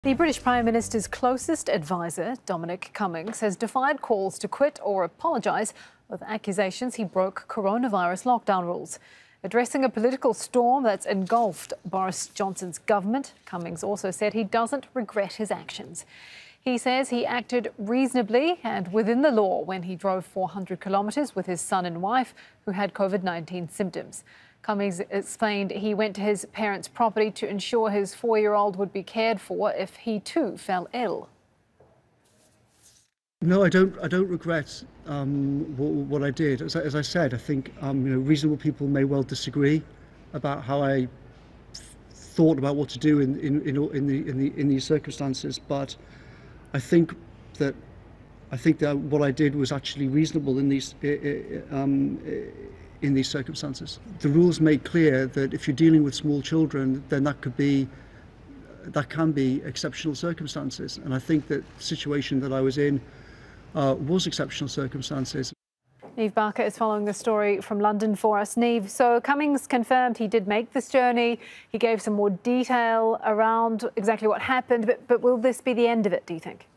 The British Prime Minister's closest advisor, Dominic Cummings, has defied calls to quit or apologise with accusations he broke coronavirus lockdown rules. Addressing a political storm that's engulfed Boris Johnson's government, Cummings also said he doesn't regret his actions. He says he acted reasonably and within the law when he drove 400 kilometres with his son and wife who had COVID-19 symptoms. Cummings explained he went to his parents' property to ensure his 4-year-old would be cared for if he too fell ill. No, I don't regret what I did. As I said, I think reasonable people may well disagree about how I thought about what to do in these circumstances, but I think that what I did was actually reasonable in these circumstances. The rules make clear that if you're dealing with small children, then that can be exceptional circumstances, and I think that the situation that I was in was exceptional circumstances. Niamh Barker is following the story from London for us. Niamh, so Cummings confirmed he did make this journey. He gave some more detail around exactly what happened, but will this be the end of it, do you think?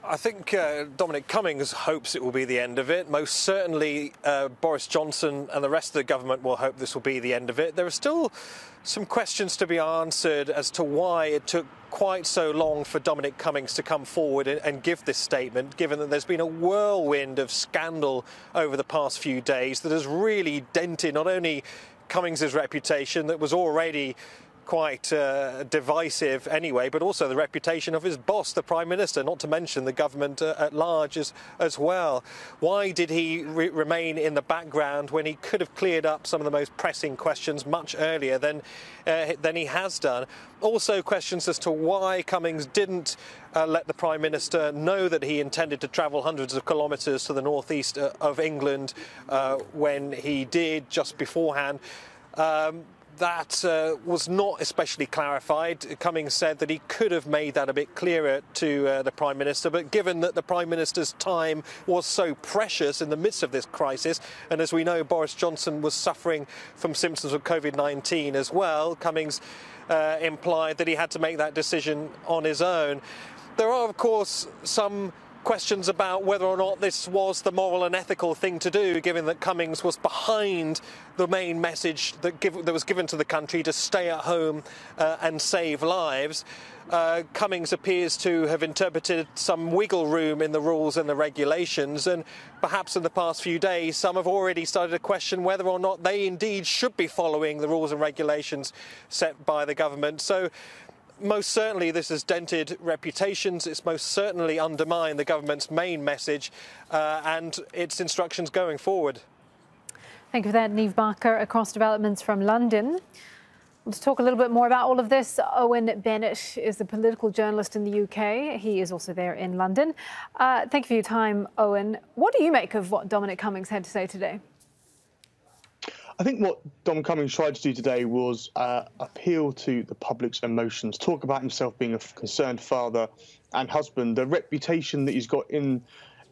I think Dominic Cummings hopes it will be the end of it. Most certainly Boris Johnson and the rest of the government will hope this will be the end of it. There are still some questions to be answered as to why it took quite so long for Dominic Cummings to come forward and give this statement, given that there's been a whirlwind of scandal over the past few days that has really dented not only Cummings' reputation that was already quite divisive anyway, but also the reputation of his boss, the Prime Minister, not to mention the government at large as well. Why did he remain in the background when he could have cleared up some of the most pressing questions much earlier than he has done? Also questions as to why Cummings didn't let the Prime Minister know that he intended to travel hundreds of kilometres to the northeast of England when he did just beforehand. That was not especially clarified. Cummings said that he could have made that a bit clearer to the Prime Minister, but given that the Prime Minister's time was so precious in the midst of this crisis, and as we know, Boris Johnson was suffering from symptoms of COVID-19 as well, Cummings implied that he had to make that decision on his own. There are, of course, some questions about whether or not this was the moral and ethical thing to do, given that Cummings was behind the main message that was given to the country to stay at home and save lives. Cummings appears to have interpreted some wiggle room in the rules and the regulations, and perhaps in the past few days some have already started to question whether or not they indeed should be following the rules and regulations set by the government. So most certainly this has dented reputations, it's most certainly undermined the government's main message and its instructions going forward. Thank you for that, Niamh Barker. Across developments from London. Let's talk a little bit more about all of this. Owen Bennett is a political journalist in the UK. He is also there in London. Thank you for your time, Owen. What do you make of what Dominic Cummings had to say today? I think what Dom Cummings tried to do today was appeal to the public's emotions, talk about himself being a concerned father and husband, the reputation that he's got in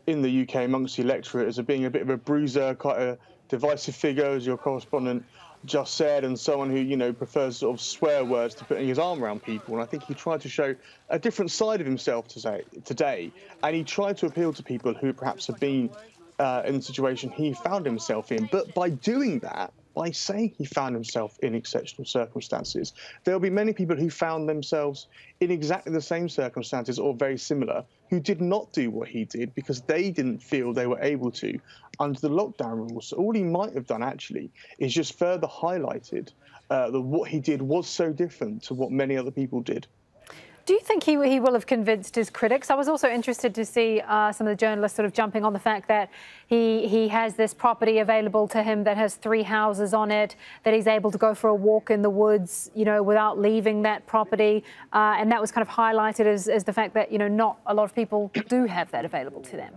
the UK amongst the electorate as being a bit of a bruiser, quite a divisive figure, as your correspondent just said, and someone who, prefers sort of swear words to putting his arm around people. And I think he tried to show a different side of himself today, and he tried to appeal to people who perhaps have been in the situation he found himself in. But by doing that, by saying he found himself in exceptional circumstances, there'll be many people who found themselves in exactly the same circumstances or very similar who did not do what he did because they didn't feel they were able to under the lockdown rules. So all he might have done actually is just further highlighted that what he did was so different to what many other people did. Do you think he will have convinced his critics? I was also interested to see some of the journalists sort of jumping on the fact that he has this property available to him that has 3 houses on it, that he's able to go for a walk in the woods, without leaving that property. And that was kind of highlighted as the fact that, not a lot of people do have that available to them.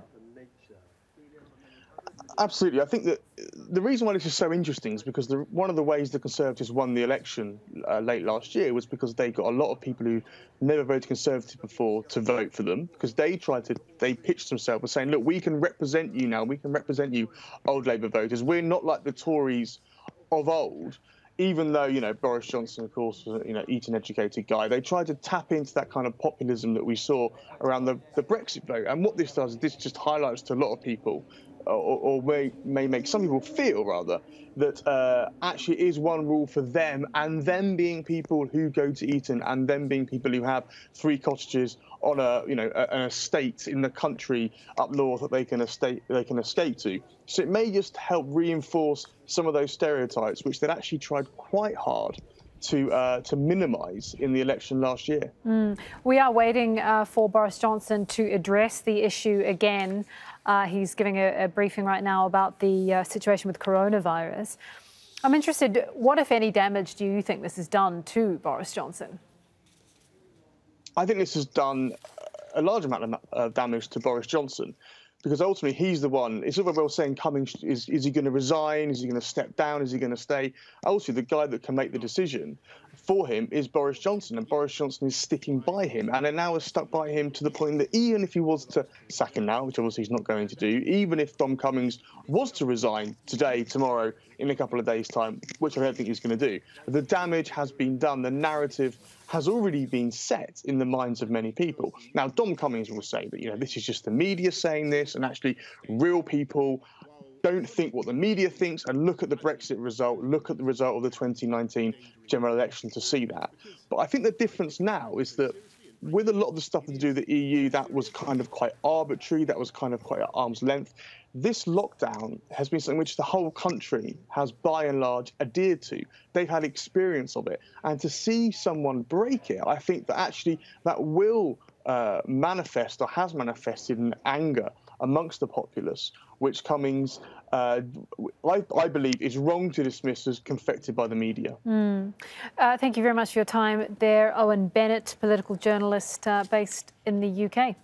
Absolutely. I think that the reason why this is so interesting is because one of the ways the Conservatives won the election late last year was because they got a lot of people who never voted Conservative before to vote for them, because they pitched themselves as saying, look, we can represent you now, we can represent you, old Labour voters. We're not like the Tories of old. even though, you know, Boris Johnson, of course, was a, you know, Eton-educated guy, they tried to tap into that kind of populism that we saw around the Brexit vote. And what this does is this just highlights to a lot of people, or may make some people feel, rather, that actually it is one rule for them, and them being people who go to Eton, and them being people who have 3 cottages on a, you know, an estate in the country up north that they can escape to. So it may just help reinforce some of those stereotypes, which they'd actually tried quite hard to minimise in the election last year. We are waiting for Boris Johnson to address the issue again. He's giving a briefing right now about the situation with coronavirus. I'm interested, what, if any, damage do you think this has done to Boris Johnson? I think this has done a large amount of damage to Boris Johnson, because ultimately he's the one. It's all very well saying Cummings, is he going to resign? Is he going to step down? Is he going to stay? Ultimately, the guy that can make the decision for him is Boris Johnson, and Boris Johnson is sticking by him, and now is stuck by him to the point that even if he was to sack him now, which obviously he's not going to do, even if Dom Cummings was to resign today, tomorrow, in a couple of days' time, which I don't think he's going to do, the damage has been done. The narrative has already been set in the minds of many people. Now, Dom Cummings will say that, you know, this is just the media saying this, and actually real people don't think what the media thinks, and look at the Brexit result, look at the result of the 2019 general election to see that. But I think the difference now is that with a lot of the stuff to do with the EU, that was kind of quite arbitrary, that was kind of quite at arm's length. This lockdown has been something which the whole country has, by and large, adhered to. They've had experience of it. And to see someone break it, I think that actually that will manifest, or has manifested, in anger amongst the populace, which Cummings, I believe, is wrong to dismiss as confected by the media. Thank you very much for your time there, Owen Bennett, political journalist based in the UK.